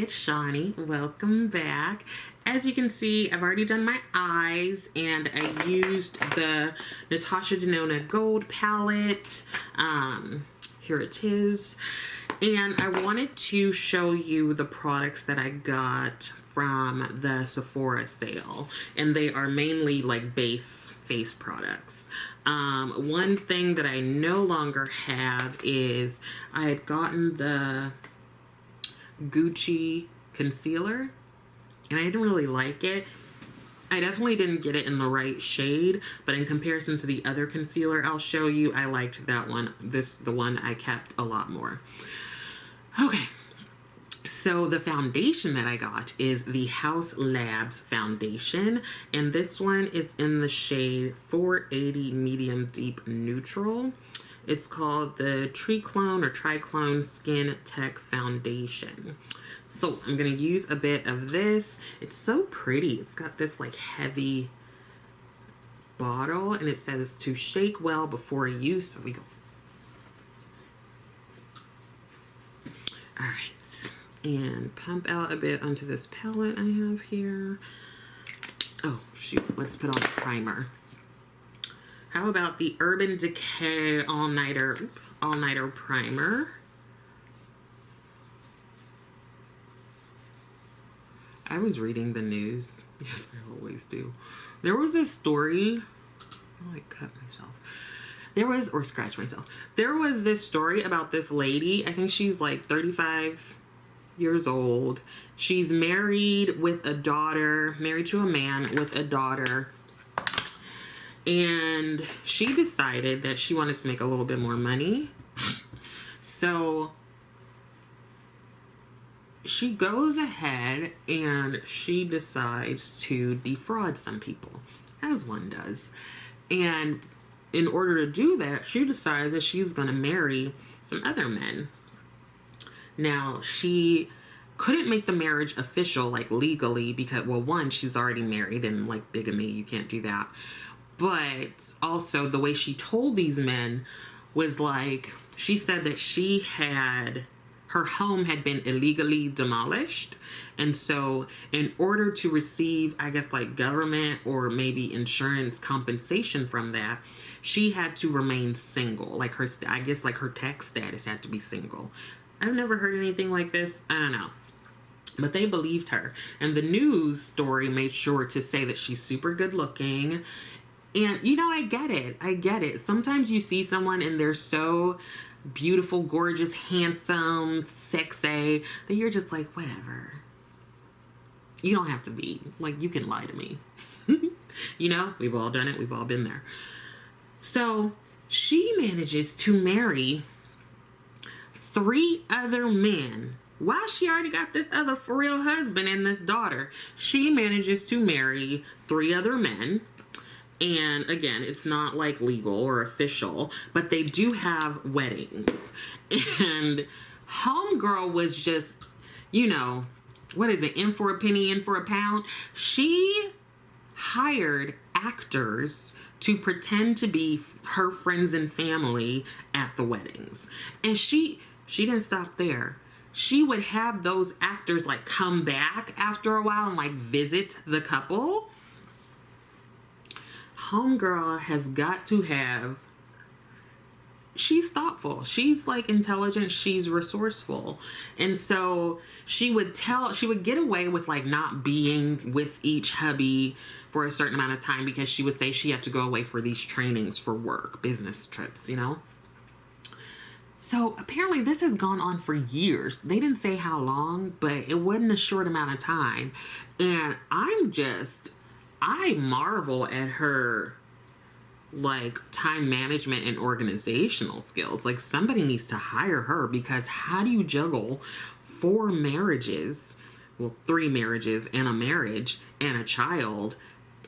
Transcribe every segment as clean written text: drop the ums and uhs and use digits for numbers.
it's Shawnee. Welcome back. As you can see, I've already done my eyes and I used the Natasha Denona Gold palette. Here it is. And I wanted to show you the products that I got from the Sephora sale. And they are mainly like base face products. One thing that I no longer have is I had gotten the Gucci concealer and I didn't really like it. I definitely didn't get it in the right shade, but in comparison to the other concealer I'll show you, I liked that one. The one I kept a lot more. Okay, so the foundation that I got is the Haus Labs foundation, and this one is in the shade 480 Medium Deep Neutral. It's called the Triclone or Triclone Skin Tech Foundation. So I'm going to use a bit of this. It's so pretty. It's got this like heavy bottle and it says to shake well before use. So we go. All right. And pump out a bit onto this palette I have here. Oh, shoot. Let's put on the primer. How about the Urban Decay All-Nighter Primer? I was reading the news. Yes, I always do. There was a story. Oh, I cut myself. Or scratch myself. There was this story about this lady. I think she's like 35 years old. She's married with a daughter, married to a man with a daughter. And she decided that she wanted to make a little bit more money. So she goes ahead and she decides to defraud some people, as one does. And in order to do that, she decides that she's going to marry some other men. Now, she couldn't make the marriage official, like legally, because, well, one, she's already married, and like bigamy, you can't do that. But also the way she told these men was like, she said that her home had been illegally demolished. And so in order to receive, I guess like government or maybe insurance compensation from that, she had to remain single. Like I guess like her tax status had to be single. I've never heard anything like this. I don't know. But they believed her. And the news story made sure to say that she's super good looking. And, you know, I get it. I get it. Sometimes you see someone and they're so beautiful, gorgeous, handsome, sexy, that you're just like, whatever. You don't have to be. Like, you can lie to me. You know, we've all done it. We've all been there. So she manages to marry 3 other men. While she already got this other for real husband and this daughter, she manages to marry 3 other men. And again, it's not like legal or official, but they do have weddings. And homegirl was just, you know, what is it? In for a penny, in for a pound. She hired actors to pretend to be her friends and family at the weddings. And she didn't stop there. She would have those actors like come back after a while and like visit the couple. Homegirl has got to have, she's thoughtful, she's like intelligent, she's resourceful. And so she would get away with like not being with each hubby for a certain amount of time because she would say she had to go away for these trainings for work, business trips, you know. So apparently this has gone on for years. They didn't say how long, but it wasn't a short amount of time. And I marvel at her like time management and organizational skills. Like somebody needs to hire her, because how do you juggle 4 marriages, well 3 marriages and a marriage and a child?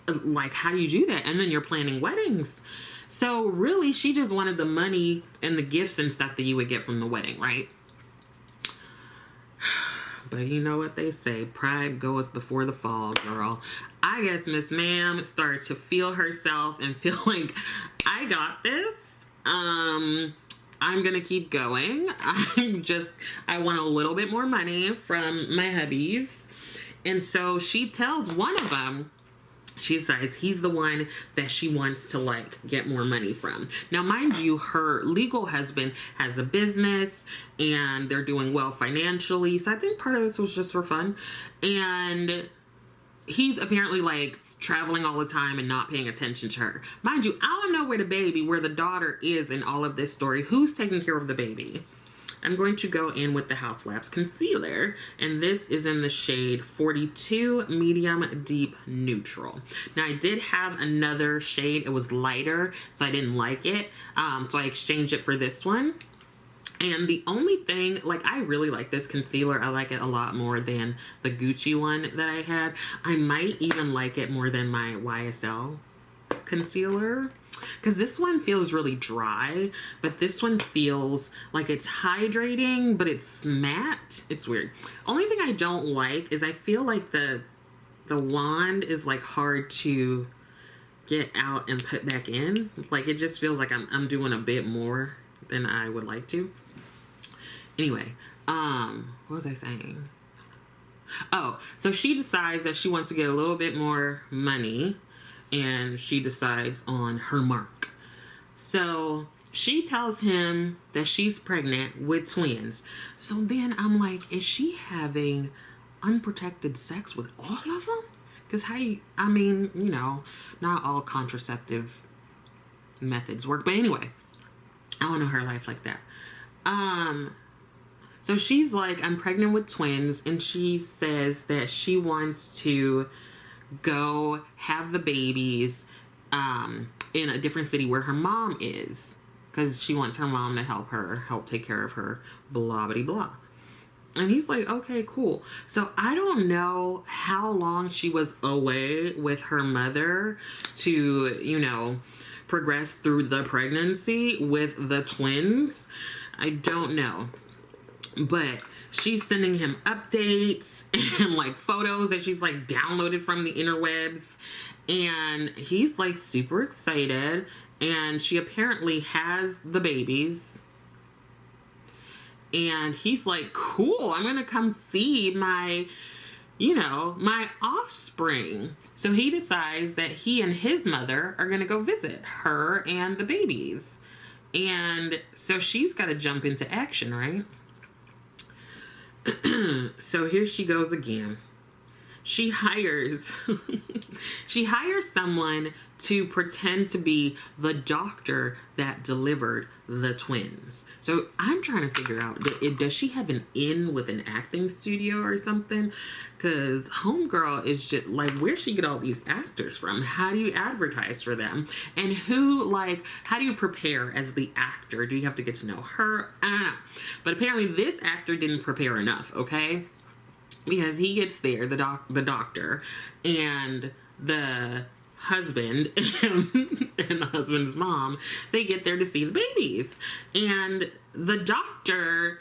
Like how do you do that? And then you're planning weddings. So really she just wanted the money and the gifts and stuff that you would get from the wedding, right? But you know what they say, pride goeth before the fall, girl. I guess Miss Ma'am started to feel herself and feel like, I got this. I'm gonna keep going. I want a little bit more money from my hubbies. And so she tells one of them, she decides he's the one that she wants to like get more money from. Now, mind you, her legal husband has a business and they're doing well financially. So I think part of this was just for fun. And he's apparently like traveling all the time and not paying attention to her. Mind you, I don't know where the daughter is in all of this story. Who's taking care of the baby? I'm going to go in with the Haus Labs concealer, and this is in the shade 42 Medium Deep Neutral. Now, I did have another shade. It was lighter, so I didn't like it, so I exchanged it for this one. And the only thing, like, I really like this concealer. I like it a lot more than the Gucci one that I had. I might even like it more than my YSL concealer, because this one feels really dry, but this one feels like it's hydrating, but it's matte. It's weird. Only thing I don't like is I feel like the wand is like hard to get out and put back in. Like, it just feels like I'm doing a bit more than I would like to. Anyway, what was I saying? Oh, so she decides that she wants to get a little bit more money, and she decides on her mark. So she tells him that she's pregnant with twins. So then I'm like, is she having unprotected sex with all of them? Because I mean, you know, not all contraceptive methods work. But anyway, I don't know her life like that. So she's like, I'm pregnant with twins, and she says that she wants to go have the babies in a different city where her mom is, because she wants her mom to help take care of her, blah, blah, blah. And he's like, okay, cool. So I don't know how long she was away with her mother to, you know, progress through the pregnancy with the twins. I don't know. But she's sending him updates and like photos that she's like downloaded from the interwebs. And he's like super excited. And she apparently has the babies. And he's like, cool, I'm going to come see my offspring. So he decides that he and his mother are going to go visit her and the babies. And so she's got to jump into action, right? So here she goes again. She hires someone to pretend to be the doctor that delivered the twins. So I'm trying to figure out, does she have an in with an acting studio or something? Because homegirl is just like, where'd she get all these actors from? How do you advertise for them? And how do you prepare as the actor? Do you have to get to know her? I don't know. But apparently this actor didn't prepare enough, okay? Because he gets there, the doctor, and the husband and the husband's mom, they get there to see the babies. And the doctor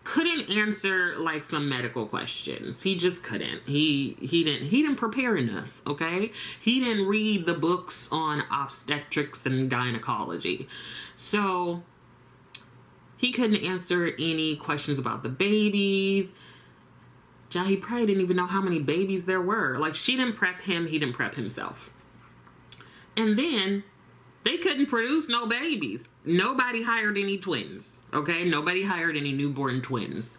couldn't answer like some medical questions. He just couldn't. He didn't prepare enough, okay? He didn't read the books on obstetrics and gynecology. So he couldn't answer any questions about the babies. He probably didn't even know how many babies there were. Like, she didn't prep him, he didn't prep himself. And then they couldn't produce no babies. Nobody hired any twins, okay? Nobody hired any newborn twins.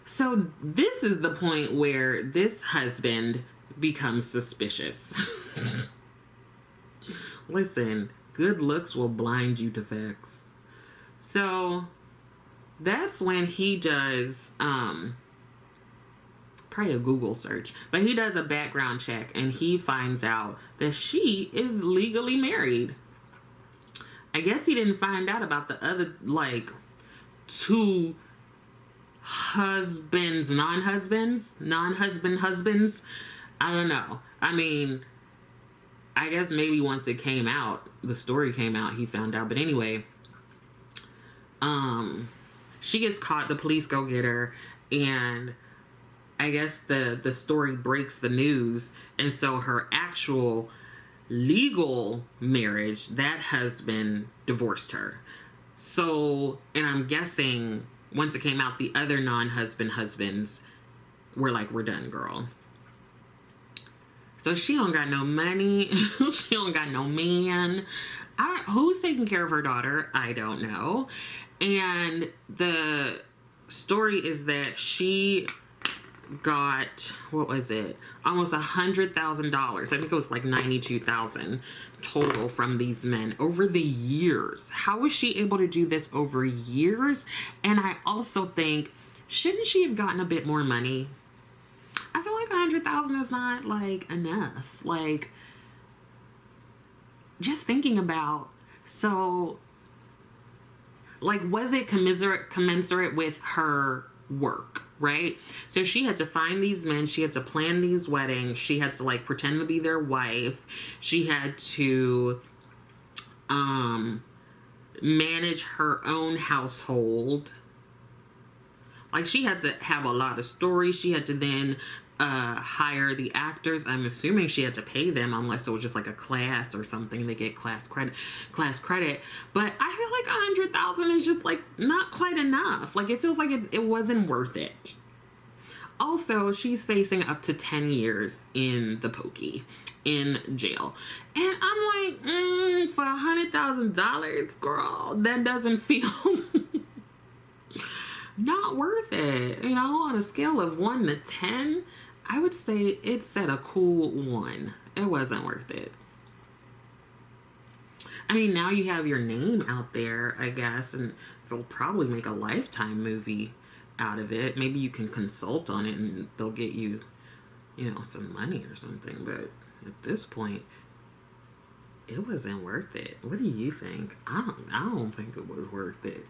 So this is the point where this husband becomes suspicious. Listen, good looks will blind you to facts. So that's when he does, probably a Google search, but he does a background check and he finds out that she is legally married. I guess he didn't find out about the other, like, two non-husbands. I don't know. I mean, I guess maybe once it came out, the story came out, he found out. But anyway, she gets caught, the police go get her, and I guess the story breaks the news, and so her actual legal marriage, that husband divorced her. So, and I'm guessing once it came out, the other husbands were like, we're done, girl. So she don't got no money. She don't got no man. Who's taking care of her daughter? I don't know. And the story is that she got, what was it? Almost $100,000. I think it was like $92,000 total from these men over the years. How was she able to do this over years? And I also think, shouldn't she have gotten a bit more money? I feel like 100,000 is not like enough. Like, just thinking about, so like, was it commensurate with her work, right? So she had to find these men, she had to plan these weddings, she had to like pretend to be their wife, she had to manage her own household. Like, she had to have a lot of stories. She had to then hire the actors. I'm assuming she had to pay them, unless it was just like a class or something to get class credit. But I feel like 100,000 is just like not quite enough. Like, it feels like it wasn't worth it. Also, she's facing up to 10 years in the pokey, in jail. And I'm like, for $100,000, girl, that doesn't feel not worth it. You know, on a scale of 1 to 10, I would say it's at a cool 1. It wasn't worth it. I mean, now you have your name out there, I guess, and they'll probably make a Lifetime movie out of it. Maybe you can consult on it and they'll get you, you know, some money or something. But at this point, it wasn't worth it. What do you think? I don't think it was worth it.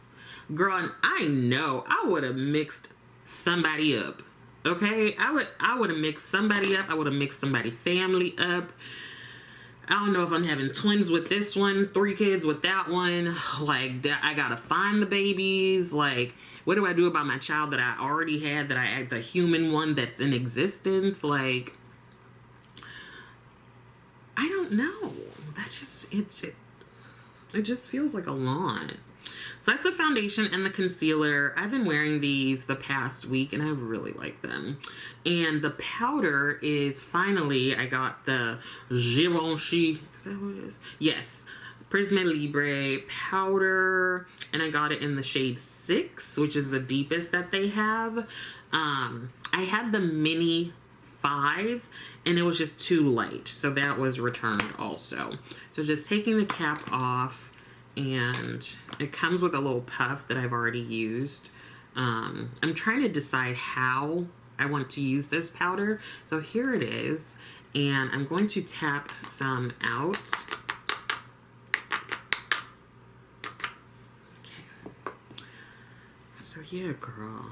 Girl, I know I would have mixed somebody up. Okay? I would have mixed somebody up. I would have mixed somebody's family up. I don't know if I'm having twins with this one, 3 kids with that one. Like, I gotta find the babies. Like, what do I do about my child that I already had, the human one that's in existence? Like, I don't know. That's just, it just feels like a lot. So that's the foundation and the concealer. I've been wearing these the past week and I really like them. And the powder is finally, I got the Givenchy, is that what it is? Yes, Prism Libre powder. And I got it in the shade 6, which is the deepest that they have. I had the mini 5 and it was just too light. So that was returned also. So just taking the cap off. And it comes with a little puff that I've already used. I'm trying to decide how I want to use this powder. So here it is. And I'm going to tap some out. Okay. So yeah, girl.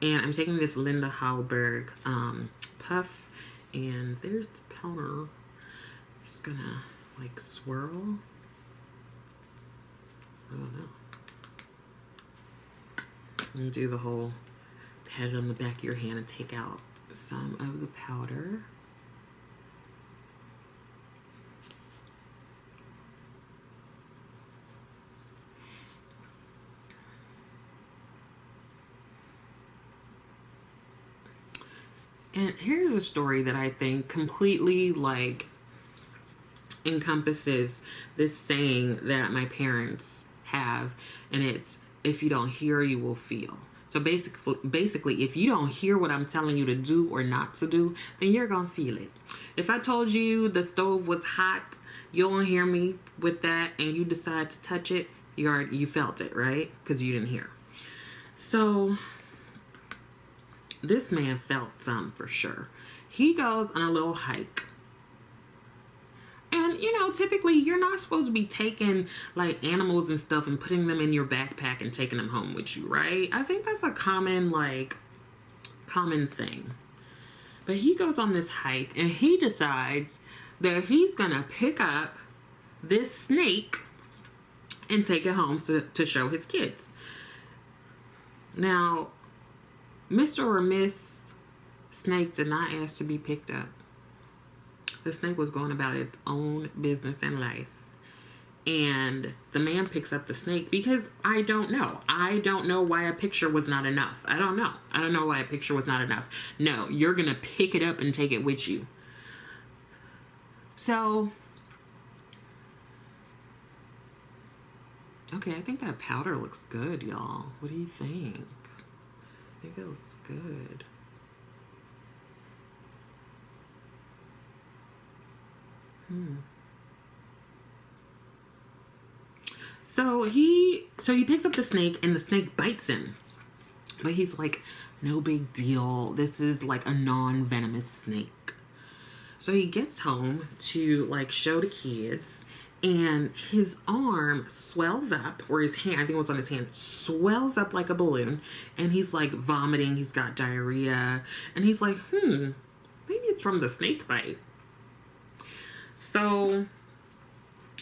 And I'm taking this Linda Hallberg puff. And there's the powder. I'm just gonna like swirl. I don't know. And do the whole pat it on the back of your hand and take out some of the powder. And here's a story that I think completely like encompasses this saying that my parents have, and it's, if you don't hear, you will feel. So basically, if you don't hear what I'm telling you to do or not to do, then you're gonna feel it. If I told you the stove was hot, you don't hear me with that, and you decide to touch it, you felt it, right? Because you didn't hear. So this man felt some for sure. He goes on a little hike. And, you know, typically you're not supposed to be taking like animals and stuff and putting them in your backpack and taking them home with you, right? I think that's a common thing. But he goes on this hike and he decides that he's gonna pick up this snake and take it home to show his kids. Now, Mr. or Miss Snake did not ask to be picked up. The snake was going about its own business in life. And the man picks up the snake because I don't know. I don't know why a picture was not enough. I don't know. I don't know why a picture was not enough. No, you're going to pick it up and take it with you. So, okay, I think that powder looks good, y'all. What do you think? I think it looks good. So he picks up the snake and the snake bites him. But he's like, no big deal. This is like a non-venomous snake. So he gets home to like show the kids, and his arm swells up, or his hand, I think it was on his hand, swells up like a balloon, and he's like vomiting, he's got diarrhea, and he's like, maybe it's from the snake bite. So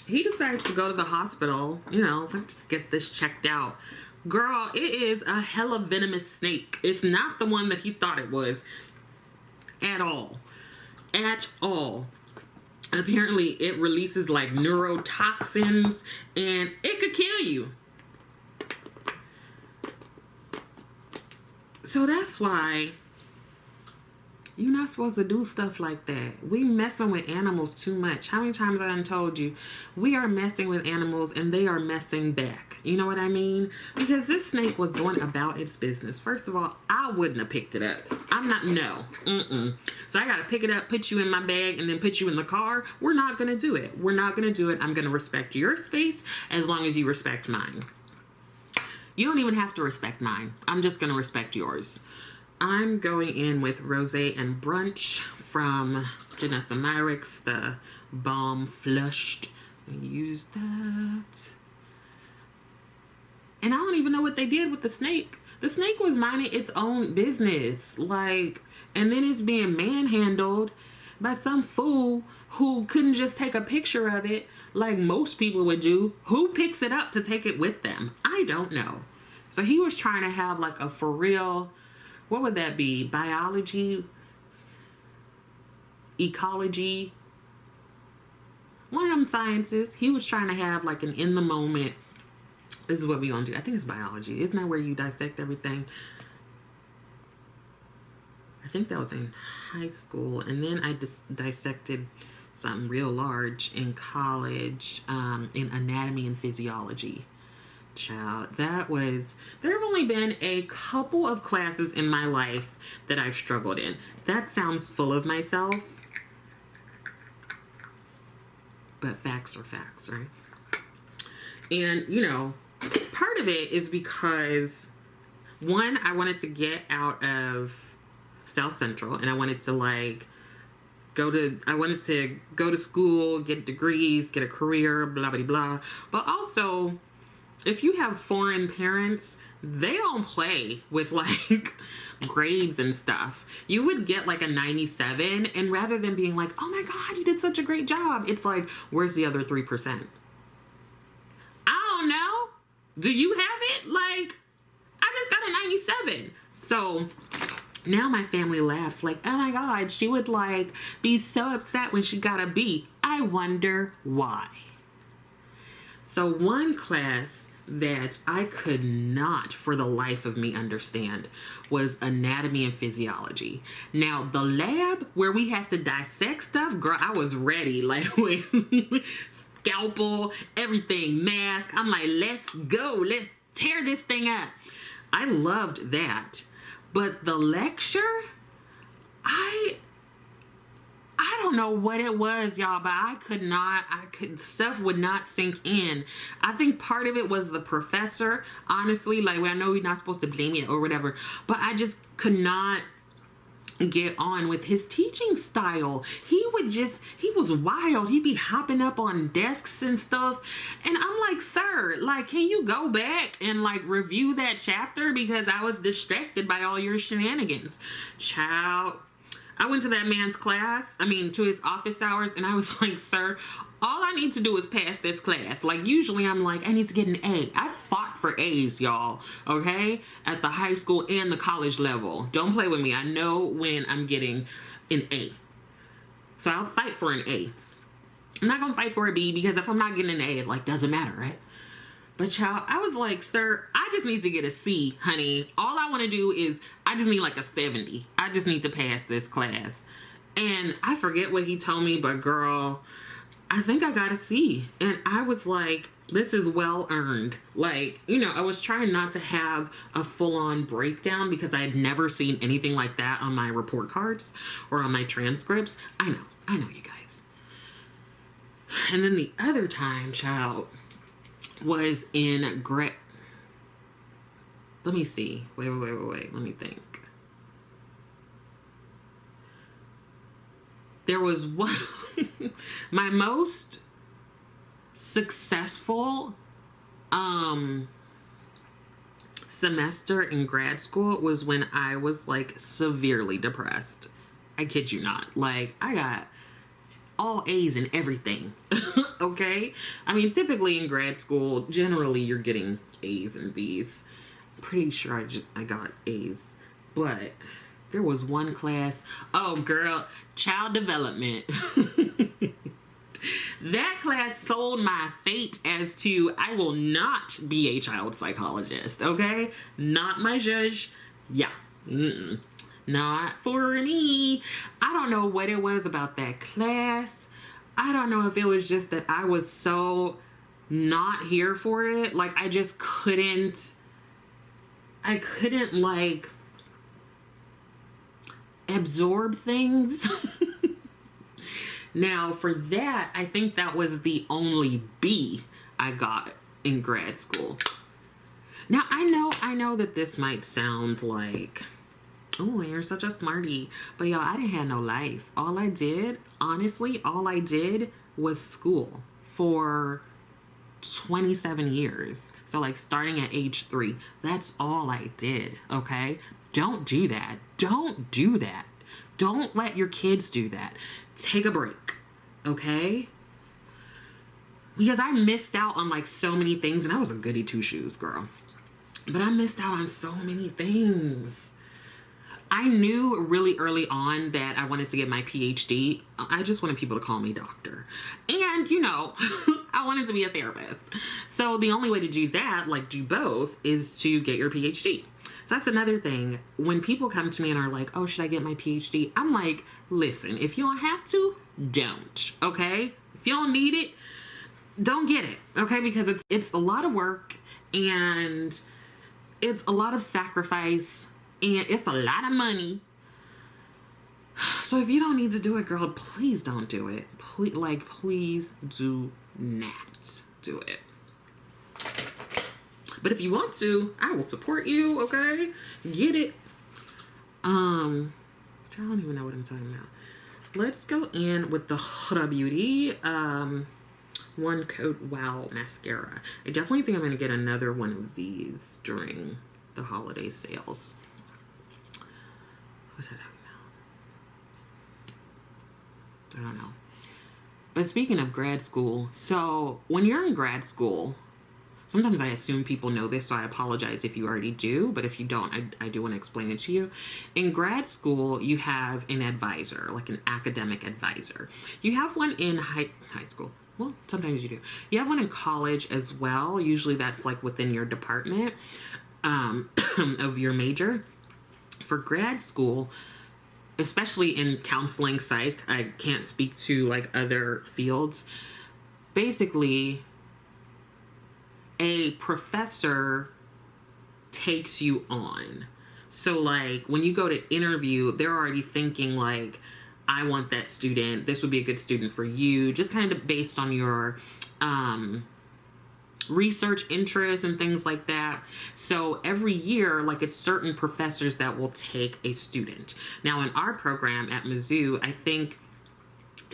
he decides to go to the hospital, let's get this checked out. Girl, it is a hella venomous snake. It's not the one that he thought it was at all. At all. Apparently, it releases like neurotoxins and it could kill you. So that's why you're not supposed to do stuff like that. We messing with animals too much. How many times I done told you we are messing with animals and they are messing back? You know what I mean? Because this snake was going about its business. First of all, I wouldn't have picked it up. I'm not, no. So I gotta pick it up, put you in my bag, and then put you in the car. We're not gonna do it. We're not gonna do it. I'm gonna respect your space as long as you respect mine. You don't even have to respect mine. I'm just gonna respect yours. I'm going in with Rosé and Brunch from Janessa Myricks, the Balm Flushed. Use that. And I don't even know what they did with the snake. The snake was minding its own business. And then it's being manhandled by some fool who couldn't just take a picture of it like most people would do. Who picks it up to take it with them? I don't know. So he was trying to have like a for real, what would that be? Biology? Ecology? One of them sciences. He was trying to have like an in the moment, this is what we're going to do. I think it's biology. Isn't that where you dissect everything? I think that was in high school. And then I dissected something real large in college, in anatomy and physiology. Child, there have only been a couple of classes in my life that I've struggled in. That sounds full of myself. But facts are facts, right? And, part of it is because, one, I wanted to get out of South Central, and I wanted to go to school, get degrees, get a career, blah, blah, blah. But also, if you have foreign parents, they don't play with grades and stuff. You would get a 97, and rather than being like, oh my God, you did such a great job, it's like, where's the other 3%? I don't know. Do you have it? I just got a 97. So now my family laughs oh my God, she would be so upset when she got a B. I wonder why. So one class that I could not for the life of me understand was anatomy and physiology. Now the lab where we had to dissect stuff, girl, I was ready. Scalpel, everything, mask. I'm like, let's go. Let's tear this thing up. I loved that. But the lecture, I don't know what it was, y'all, but stuff would not sink in. I think part of it was the professor, honestly. I know we're not supposed to blame it or whatever, but I just could not get on with his teaching style. He was wild. He'd be hopping up on desks and stuff. And I'm like, sir, can you go back and review that chapter? Because I was distracted by all your shenanigans. Child, I went to that man's to his office hours, and I was like, sir, all I need to do is pass this class. Usually I'm I need to get an A. I fought for A's, y'all, okay? At the high school and the college level. Don't play with me. I know when I'm getting an A. So I'll fight for an A. I'm not gonna fight for a B, because if I'm not getting an A, it like doesn't matter, right? But child, I was like, sir, I just need to get a C, honey. All I want to do is, I just need like a 70. I just need to pass this class. And I forget what he told me, but girl, I think I got a C. And I was like, this is well earned. Like, you know, I was trying not to have a full-on breakdown because I had never seen anything like that on my report cards or on my transcripts. I know you guys. And then the other time, child, was in let me see. Wait. Let me think. There was one, my most successful semester in grad school was when I was like severely depressed. I kid you not. Like, I got all A's in everything. Okay? I mean, typically in grad school, generally you're getting A's and B's. I'm pretty sure I got A's. But there was one class, oh girl, child development. That class sold my fate as to, I will not be a child psychologist, okay? Not my zhuzh. Yeah. Not for me. I don't know what it was about that class. I don't know if it was just that I was so not here for it. Like, I just couldn't like absorb things. Now, for that, I think that was the only B I got in grad school. Now, I know that this might sound like, oh, you're such a smarty. But y'all, I didn't have no life. All I did was school for 27 years. So like starting at age 3, that's all I did, okay? Don't do that. Don't do that. Don't let your kids do that. Take a break, okay? Because I missed out on like so many things, and I was a goody two shoes girl. But I missed out on so many things. I knew really early on that I wanted to get my PhD. I just wanted people to call me doctor. And, you know, I wanted to be a therapist. So the only way to do that, like do both, is to get your PhD. So that's another thing. When people come to me and are like, oh, should I get my PhD? I'm like, listen, if you don't have to, don't, okay? If you don't need it, don't get it, okay? Because it's a lot of work, and it's a lot of sacrifice, and it's a lot of money. So if you don't need to do it, girl, please don't do it. Please do not do it. But if you want to, I will support you, okay? Get it. I don't even know what I'm talking about. Let's go in with the Huda Beauty One Coat Wow Mascara. I definitely think I'm going to get another one of these during the holiday sales. What's that talking about? I don't know. But speaking of grad school, so when you're in grad school, sometimes I assume people know this, so I apologize if you already do, but if you don't, I do want to explain it to you. In grad school, you have an advisor, like an academic advisor. You have one in high school. Well, sometimes you do. You have one in college as well. Usually that's like within your department of your major. For grad school, especially in counseling psych, I can't speak to like other fields. Basically, a professor takes you on. So like when you go to interview, they're already thinking like, I want that student. This would be a good student for you. Just kind of based on your research interests and things like that. So every year, like it's certain professors that will take a student. Now in our program at Mizzou, I think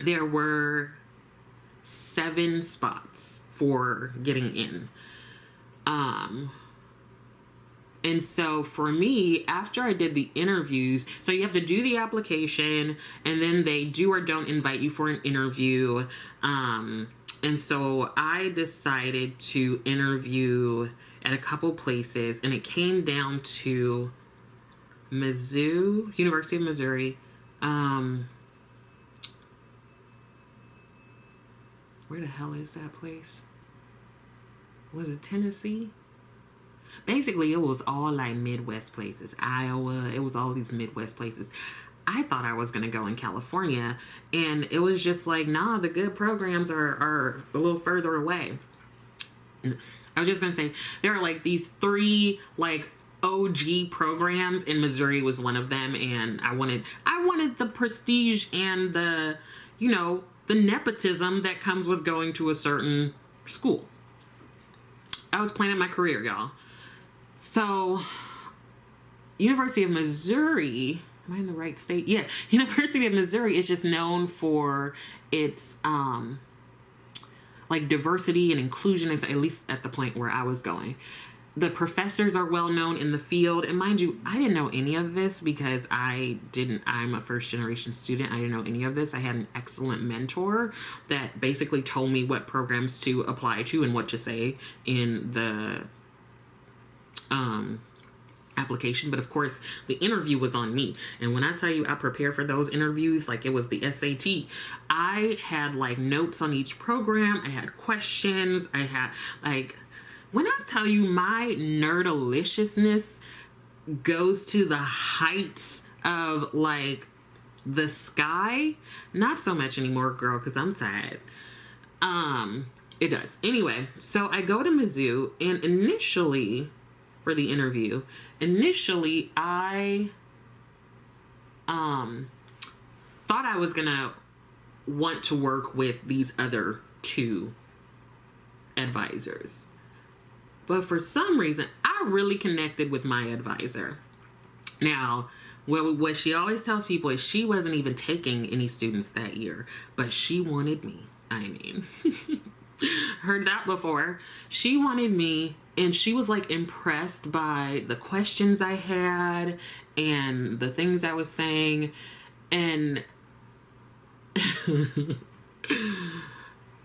there were 7 spots for getting in. And so for me, after I did the interviews, so you have to do the application, and then they do or don't invite you for an interview. And so I decided to interview at a couple places, and it came down to Mizzou, University of Missouri, Where the hell is that place? Was it Tennessee? Basically, it was all like Midwest places. Iowa, it was all these Midwest places. I thought I was going to go in California, and it was just like, nah, the good programs are a little further away. I was just going to say, there are like these 3 like OG programs, and Missouri was one of them, and I wanted the prestige and the, you know, the nepotism that comes with going to a certain school. I was planning my career, y'all. So, University of Missouri, am I in the right state? Yeah, University of Missouri is just known for its, like, diversity and inclusion, at least at the point where I was going. The professors are well known in the field, and mind you, I didn't know any of this because I'm a first generation student. I didn't know any of this. I had an excellent mentor that basically told me what programs to apply to and what to say in the application. But of course, the interview was on me. And when I tell you I prepared for those interviews like it was the SAT, I had like notes on each program. I had questions. I had like, when I tell you my nerdaliciousness goes to the heights of like the sky, not so much anymore, girl, because I'm tired. It does. Anyway, so I go to Mizzou, and initially for the interview, I thought I was gonna want to work with these other 2 advisors. But for some reason, I really connected with my advisor. Now, what she always tells people is she wasn't even taking any students that year, but she wanted me. I mean, heard that before. She wanted me, and she was like impressed by the questions I had and the things I was saying. And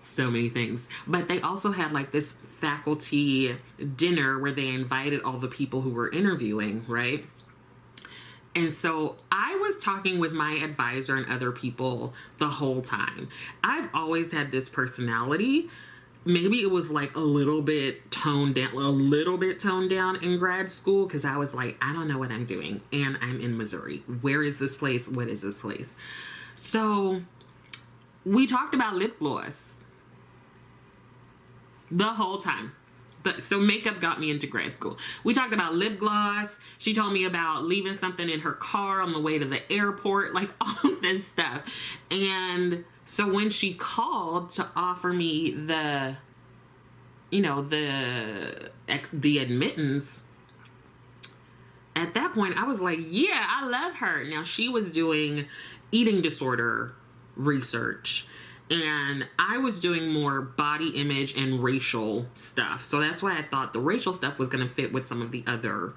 so many things. But they also had like this faculty dinner where they invited all the people who were interviewing, right? And so I was talking with my advisor and other people the whole time. I've always had this personality. Maybe it was like a little bit toned down in grad school, because I was like, I don't know what I'm doing, and I'm in Missouri. Where is this place? What is this place? So we talked about lip gloss the whole time. So makeup got me into grad school. We talked about lip gloss. She told me about leaving something in her car on the way to the airport, like all of this stuff. And so when she called to offer me the admittance, at that point I was like, yeah, I love her. Now she was doing eating disorder research, and I was doing more body image and racial stuff. So that's why I thought the racial stuff was going to fit with some of the other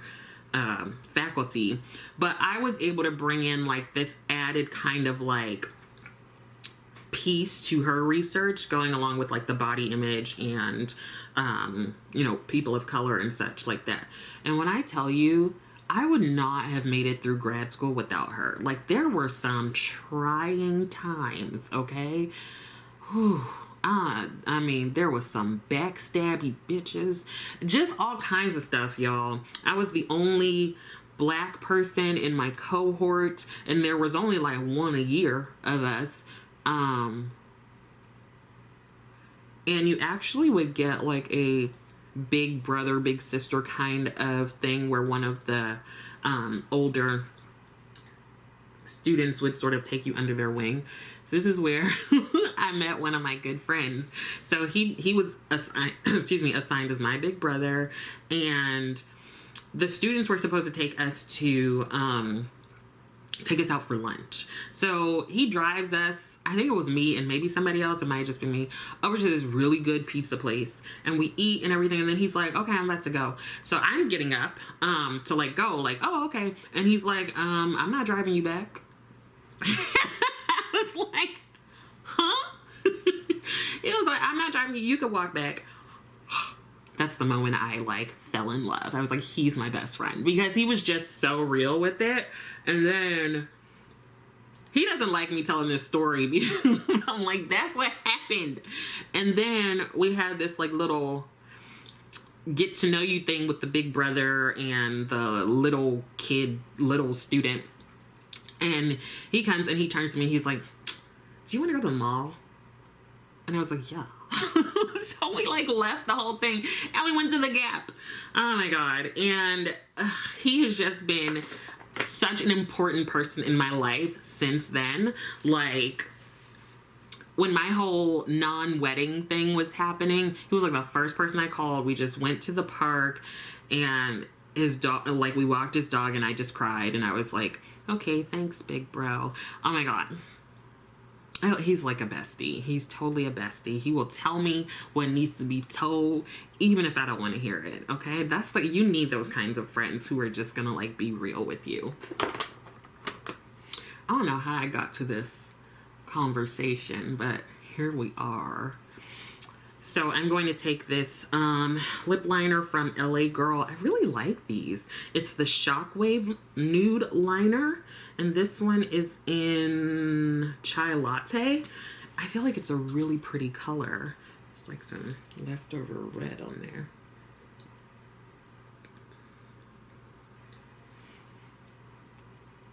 faculty. But I was able to bring in like this added kind of like piece to her research, going along with like the body image and, people of color and such like that. And when I tell you, I would not have made it through grad school without her. Like, there were some trying times, okay? Whew. I mean, there was some backstabby bitches. Just all kinds of stuff, y'all. I was the only Black person in my cohort, and there was only like 1 a year of us. And you actually would get like a big brother, big sister kind of thing where one of the older students would sort of take you under their wing. So this is where I met one of my good friends. So he was assigned as my big brother, and the students were supposed to take us out for lunch. So he drives us, I think it was me and maybe somebody else, it might have just been me, over to this really good pizza place, and we eat and everything, and then he's like, okay, I'm about to go. So I'm getting up to like go, like, oh, okay. And he's like, I'm not driving you back. I was like, huh? He was like, I'm not driving you, you could walk back. That's the moment I like fell in love. I was like, he's my best friend, because he was just so real with it. And then he doesn't like me telling this story because I'm like, that's what happened. And then we had this like little get to know you thing with the big brother and the little student. And he comes and he turns to me. He's like, do you want to go to the mall? And I was like, yeah. So we like left the whole thing and we went to the Gap. Oh my God. And he has just been such an important person in my life since then. Like, when my whole non-wedding thing was happening, he was like the first person I called. We just went to the park and his dog, like we walked his dog and I just cried. And I was like, okay, thanks, big bro. Oh my God. Oh, he's like a bestie. He's totally a bestie. He will tell me what needs to be told, even if I don't want to hear it. Okay? That's like, you need those kinds of friends who are just gonna like be real with you. I don't know how I got to this conversation, but here we are. So I'm going to take this lip liner from LA Girl. I really like these. It's the Shockwave Nude Liner. And this one is in Chai Latte. I feel like it's a really pretty color. There's like some leftover red on there.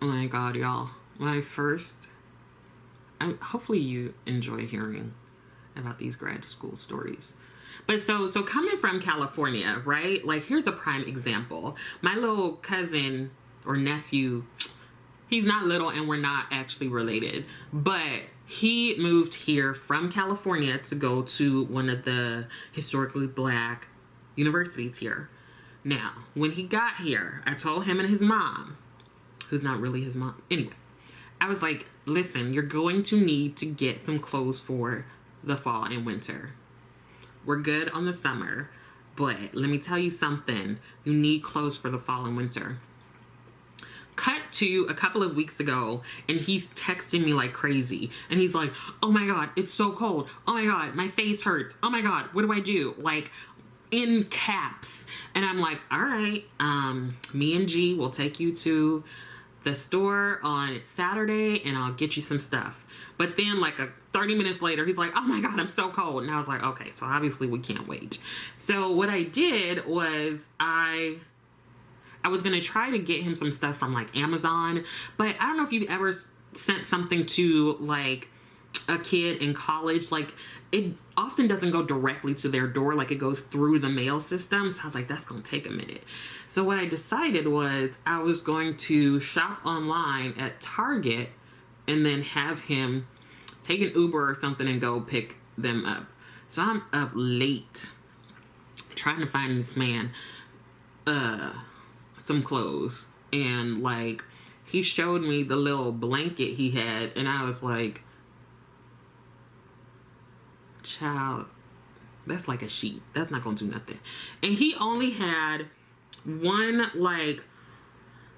Oh my God, y'all. Hopefully you enjoy hearing about these grad school stories. But so coming from California, right? Like, here's a prime example. My little cousin or nephew, he's not little and we're not actually related, but he moved here from California to go to one of the historically Black universities here. Now, when he got here, I told him and his mom, who's not really his mom. Anyway, I was like, listen, you're going to need to get some clothes for the fall and winter. We're good on the summer, but let me tell you something. You need clothes for the fall and winter. Cut to a couple of weeks ago, and he's texting me like crazy. And he's like, oh my God, it's so cold. Oh my God, my face hurts. Oh my God, what do I do? Like, in caps. And I'm like, all right, me and G will take you to the store on Saturday and I'll get you some stuff. But then like 30 minutes later, he's like, oh my God, I'm so cold. And I was like, okay, so obviously we can't wait. So what I did was I was going to try to get him some stuff from like Amazon, but I don't know if you've ever sent something to like a kid in college. Like, it often doesn't go directly to their door. Like, it goes through the mail system. So I was like, that's going to take a minute. So what I decided was I was going to shop online at Target and then have him take an Uber or something and go pick them up. So I'm up late trying to find this man some clothes. And like, he showed me the little blanket he had and I was like, child, that's like a sheet. That's not gonna do nothing. And he only had one like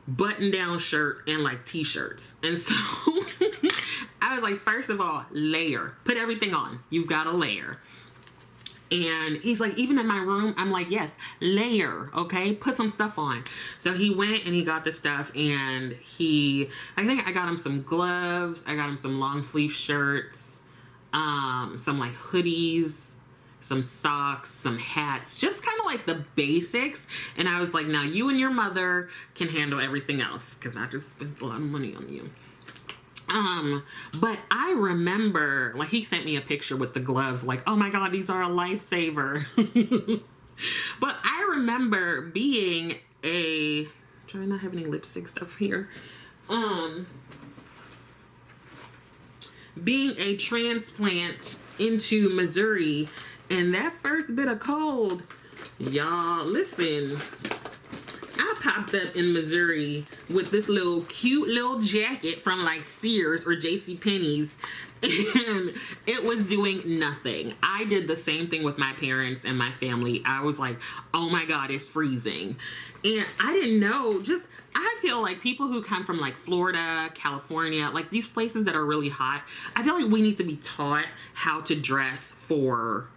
button down shirt and like t-shirts. And so I was like, first of all, layer. Put everything on. You've got to layer. And he's like, even in my room, I'm like, yes, layer, okay? Put some stuff on. So he went and he got the stuff and I think I got him some gloves. I got him some long sleeve shirts. Some like hoodies, some socks, some hats, just kind of like the basics. And I was like, now you and your mother can handle everything else because I just spent a lot of money on you. But I remember, like, he sent me a picture with the gloves, like, oh my God, these are a lifesaver. But I remember being try not have any lipstick stuff here. Being a transplant into Missouri and that first bit of cold, y'all, listen, I popped up in Missouri with this little cute little jacket from like Sears or JCPenney's and it was doing nothing. I did the same thing with my parents and my family. I was like, oh my God, it's freezing. And I didn't know, I feel like people who come from like Florida, California, like these places that are really hot, I feel like we need to be taught how to dress for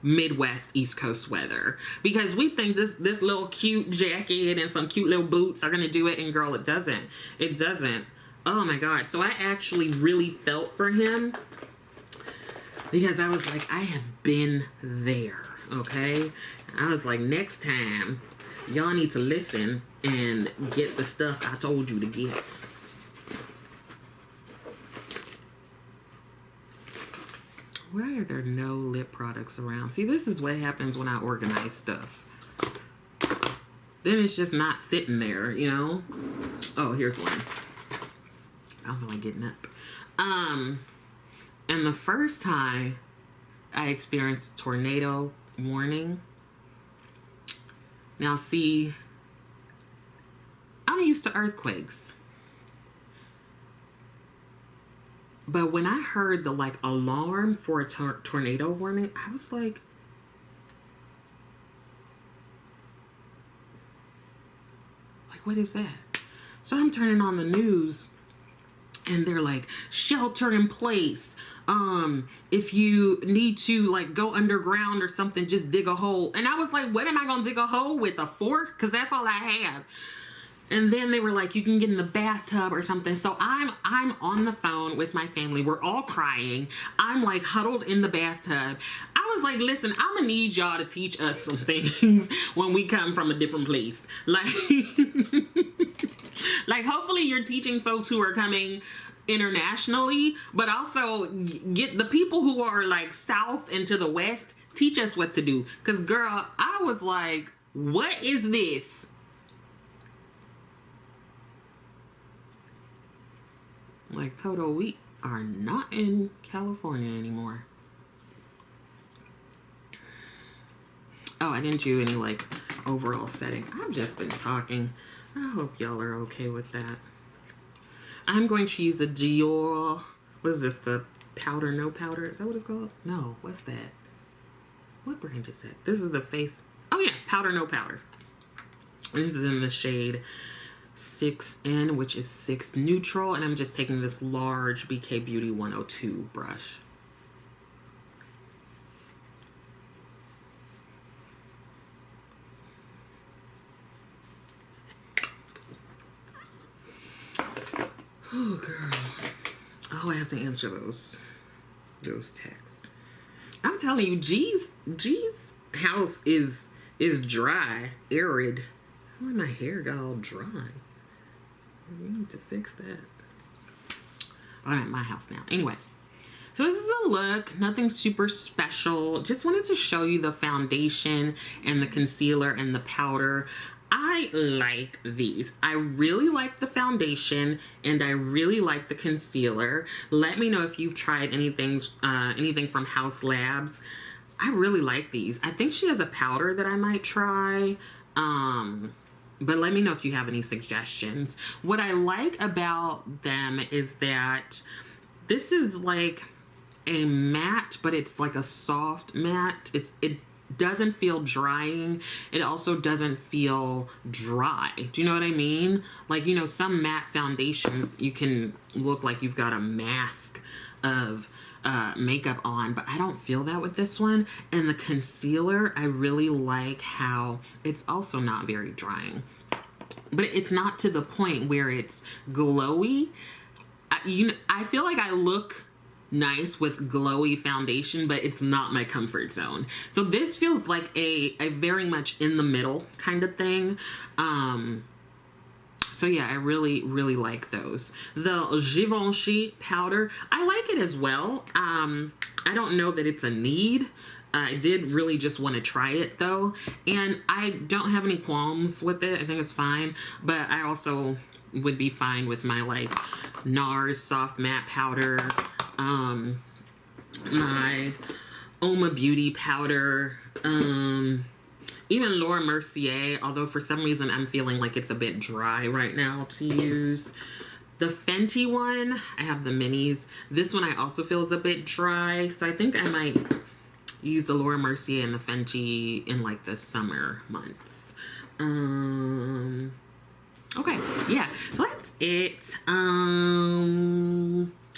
Midwest, East Coast weather. Because we think this little cute jacket and some cute little boots are going to do it. And girl, it doesn't. It doesn't. Oh my God. So I actually really felt for him because I was like, I have been there. Okay. I was like, next time y'all need to listen and get the stuff I told you to get. Why are there no lip products around? See, this is what happens when I organize stuff. Then it's just not sitting there, you know? Oh, here's one. I don't feel like getting up. And the first time I experienced tornado warning. Now, see, I'm used to earthquakes. But when I heard the, like, alarm for a tornado warning, I was like, what is that? So I'm turning on the news and they're like, shelter in place. If you need to like go underground or something, just dig a hole. And I was like, what am I gonna dig a hole with? A fork? Because that's all I have. And then they were like, you can get in the bathtub or something. So I'm on the phone with my family. We're all crying. I'm like huddled in the bathtub. I was like, listen, I'm gonna need y'all to teach us some things when we come from a different place. Like, like hopefully you're teaching folks who are coming internationally, but also get the people who are like south and to the west, teach us what to do. Cause girl, I was like, what is this? Like, Toto, we are not in California anymore. Oh, I didn't do any, like, overall setting. I've just been talking. I hope y'all are okay with that. I'm going to use a Dior. What is this? The powder, no powder? Is that what it's called? No. What's that? What brand is that? This is the face. Oh, yeah. Powder, no powder. This is in the shade 6N, which is 6 neutral, and I'm just taking this large BK Beauty 102 brush. Oh, girl. Oh, I have to answer those texts. I'm telling you, G's house is dry, arid. Why my hair got all dry? We need to fix that. I'm at my house now. Anyway, so this is a look. Nothing super special. Just wanted to show you the foundation and the concealer and the powder. I like these. I really like the foundation and I really like the concealer. Let me know if you've tried anything from Haus Labs. I really like these. I think she has a powder that I might try. But let me know if you have any suggestions. What I like about them is that this is like a matte, but it's like a soft matte. It doesn't feel drying. It also doesn't feel dry. Do you know what I mean? Like, you know, some matte foundations, you can look like you've got a mask of makeup on, but I don't feel that with this one. And the concealer, I really like how it's also not very drying, but it's not to the point where it's glowy. I feel like I look nice with glowy foundation, but it's not my comfort zone. So this feels like a very much in the middle kind of thing. So yeah, I really, really like those. The Givenchy powder, I like it as well. I don't know that it's a need. I did really just want to try it though. And I don't have any qualms with it. I think it's fine. But I also would be fine with my like NARS soft matte powder. My Oma Beauty powder. Even Laura Mercier, although for some reason I'm feeling like it's a bit dry right now to use. The Fenty one, I have the minis. This one I also feel is a bit dry, so I think I might use the Laura Mercier and the Fenty in like the summer months. Okay, yeah, so that's it.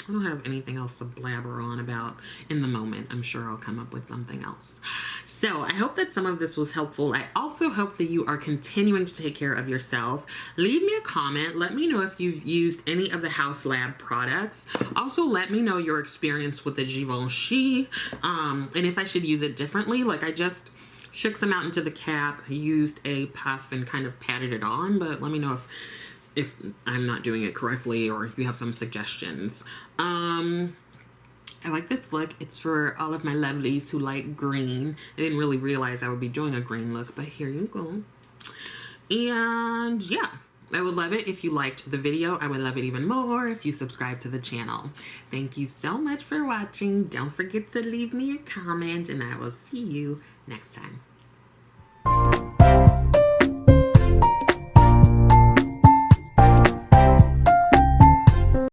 I don't have anything else to blabber on about in the moment. I'm sure I'll come up with something else. So I hope that some of this was helpful. I also hope that you are continuing to take care of yourself. Leave me a comment. Let me know if you've used any of the Haus Lab products. Also, let me know your experience with the Givenchy, and if I should use it differently. Like, I just shook some out into the cap, used a puff, and kind of patted it on, but let me know if I'm not doing it correctly or if you have some suggestions. I like this look. It's for all of my lovelies who like green. I didn't really realize I would be doing a green look, but here you go. And yeah, I would love it if you liked the video. I would love it even more if you subscribe to the channel. Thank you so much for watching. Don't forget to leave me a comment, and I will see you next time.